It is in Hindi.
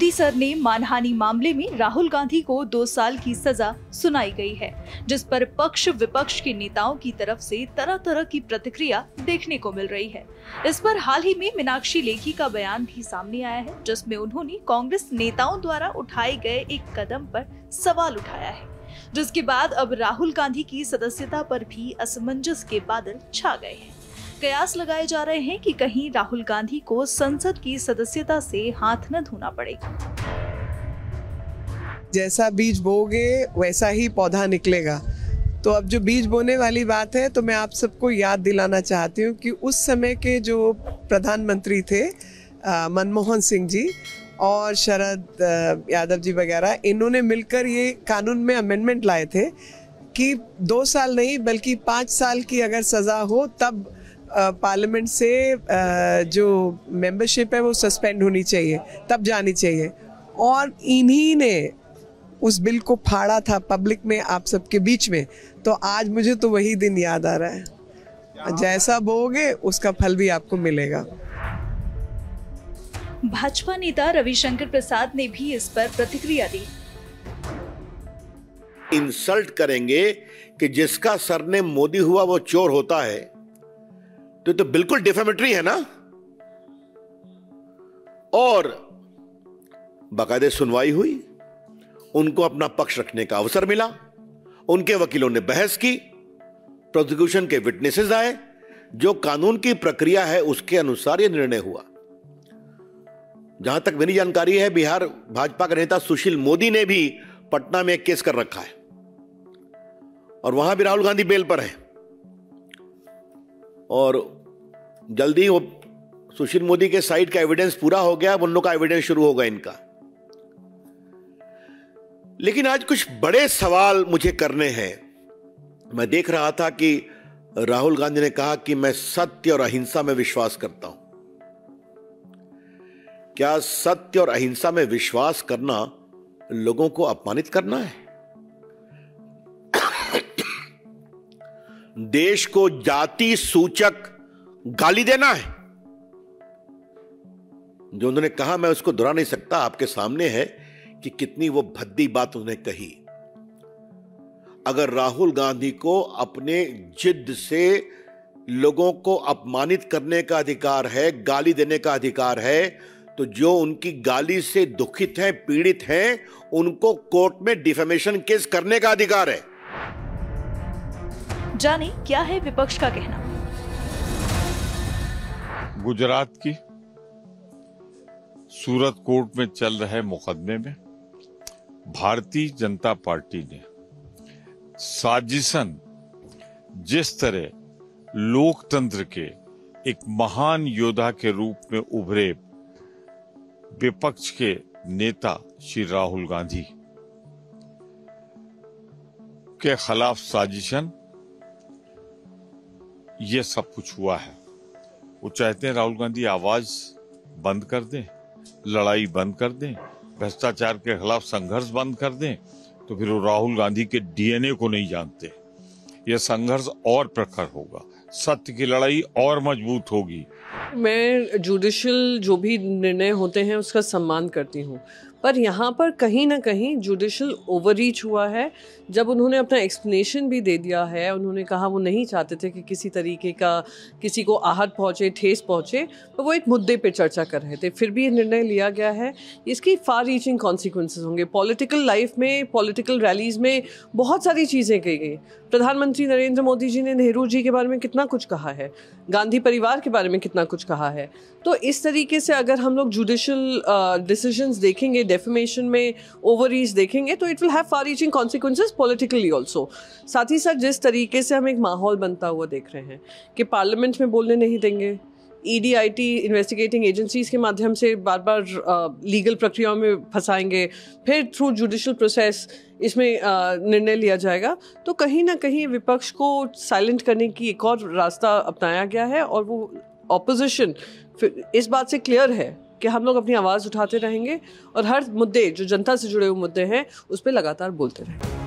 मोदी सर ने मानहानि मामले में राहुल गांधी को 2 साल की सजा सुनाई गई है, जिस पर पक्ष विपक्ष के नेताओं की तरफ से तरह तरह की प्रतिक्रिया देखने को मिल रही है। इस पर हाल ही में मीनाक्षी लेखी का बयान भी सामने आया है, जिसमें उन्होंने कांग्रेस नेताओं द्वारा उठाए गए एक कदम पर सवाल उठाया है, जिसके बाद अब राहुल गांधी की सदस्यता पर भी असमंजस के बादल छा गए हैं। कयास लगाए जा रहे हैं कि कहीं राहुल गांधी को संसद की सदस्यता से हाथ न धोना पड़े। जैसा बीज बोओगे वैसा ही पौधा निकलेगा। तो अब जो बीज बोने वाली बात है, तो मैं आप सबको याद दिलाना चाहती हूँ कि उस समय के जो प्रधानमंत्री थे मनमोहन सिंह जी और शरद यादव जी वगैरह, इन्होंने मिलकर ये कानून में अमेंडमेंट लाए थे कि 2 साल नहीं बल्कि 5 साल की अगर सज़ा हो तब पार्लियामेंट से जो मेंबरशिप है वो सस्पेंड होनी चाहिए, तब जानी चाहिए। और इन्हीं ने उस बिल को फाड़ा था पब्लिक में, आप सबके बीच में। तो आज मुझे तो वही दिन याद आ रहा है। जैसा बोओगे उसका फल भी आपको मिलेगा। भाजपा नेता रविशंकर प्रसाद ने भी इस पर प्रतिक्रिया दी। इंसल्ट करेंगे कि जिसका सरनेम मोदी हुआ वो चोर होता है, तो बिल्कुल डिफेमेटरी है ना। और बाकायदे सुनवाई हुई, उनको अपना पक्ष रखने का अवसर मिला, उनके वकीलों ने बहस की, प्रोसिक्यूशन के विटनेसेस आए, जो कानून की प्रक्रिया है उसके अनुसार यह निर्णय हुआ। जहां तक मेरी जानकारी है, बिहार भाजपा के नेता सुशील मोदी ने भी पटना में एक केस कर रखा है और वहां भी राहुल गांधी बेल पर है। और जल्दी वो सुशील मोदी के साइड का एविडेंस पूरा हो गया, उन लोगों का एविडेंस शुरू होगा इनका। लेकिन आज कुछ बड़े सवाल मुझे करने हैं। मैं देख रहा था कि राहुल गांधी ने कहा कि मैं सत्य और अहिंसा में विश्वास करता हूं। क्या सत्य और अहिंसा में विश्वास करना लोगों को अपमानित करना है? देश को जाति सूचक गाली देना है? जो उन्होंने कहा मैं उसको दोहरा नहीं सकता, आपके सामने है कि कितनी वो भद्दी बात उन्होंने कही। अगर राहुल गांधी को अपने जिद से लोगों को अपमानित करने का अधिकार है, गाली देने का अधिकार है, तो जो उनकी गाली से दुखित हैं, पीड़ित हैं, उनको कोर्ट में डिफेमेशन केस करने का अधिकार है। जाने क्या है विपक्ष का कहना। गुजरात की सूरत कोर्ट में चल रहे मुकदमे में भारतीय जनता पार्टी ने साजिशन, जिस तरह लोकतंत्र के एक महान योद्धा के रूप में उभरे विपक्ष के नेता श्री राहुल गांधी के खिलाफ साजिशन, ये सब कुछ हुआ है। वो चाहते हैं राहुल गांधी आवाज बंद कर दें, लड़ाई बंद कर दें, भ्रष्टाचार के खिलाफ संघर्ष बंद कर दें, तो फिर वो राहुल गांधी के डीएनए को नहीं जानते। यह संघर्ष और प्रखर होगा, सत्य की लड़ाई और मजबूत होगी। मैं जुडिशियल जो भी निर्णय होते हैं उसका सम्मान करती हूँ, पर यहाँ पर कहीं ना कहीं जुडिशियल ओवररीच हुआ है। जब उन्होंने अपना एक्सप्लेनेशन भी दे दिया है, उन्होंने कहा वो नहीं चाहते थे कि किसी तरीके का किसी को आहत पहुँचे, ठेस पहुँचे, तो वो एक मुद्दे पे चर्चा कर रहे थे, फिर भी ये निर्णय लिया गया है। इसकी फार रीचिंग कॉन्सिक्वेंसेस होंगे। पॉलिटिकल लाइफ में, पॉलिटिकल रैलीज में बहुत सारी चीज़ें कही गई। प्रधानमंत्री नरेंद्र मोदी जी ने नेहरू जी के बारे में कितना कुछ कहा है, गांधी परिवार के बारे में कितना कुछ कहा है। तो इस तरीके से अगर हम लोग जुडिशियल डिसीजंस देखेंगे, डेफेमेशन में ओवररीच देखेंगे, तो it will have far reaching consequences politically also. साथ ही साथ जिस तरीके से हम एक माहौल बनता हुआ देख रहे हैं कि पार्लियामेंट में बोलने नहीं देंगे, ईडीआईटी इन्वेस्टिगेटिंग एजेंसीज के माध्यम से बार बार लीगल प्रक्रियाओं में फंसाएंगे, फिर थ्रू जुडिशियल प्रोसेस इसमें निर्णय लिया जाएगा, तो कहीं ना कहीं विपक्ष को साइलेंट करने की एक और रास्ता अपनाया गया है। और वो ऑपोजिशन इस बात से क्लियर है कि हम लोग अपनी आवाज़ उठाते रहेंगे और हर मुद्दे जो जनता से जुड़े हुए मुद्दे हैं उस पर लगातार बोलते रहेंगे।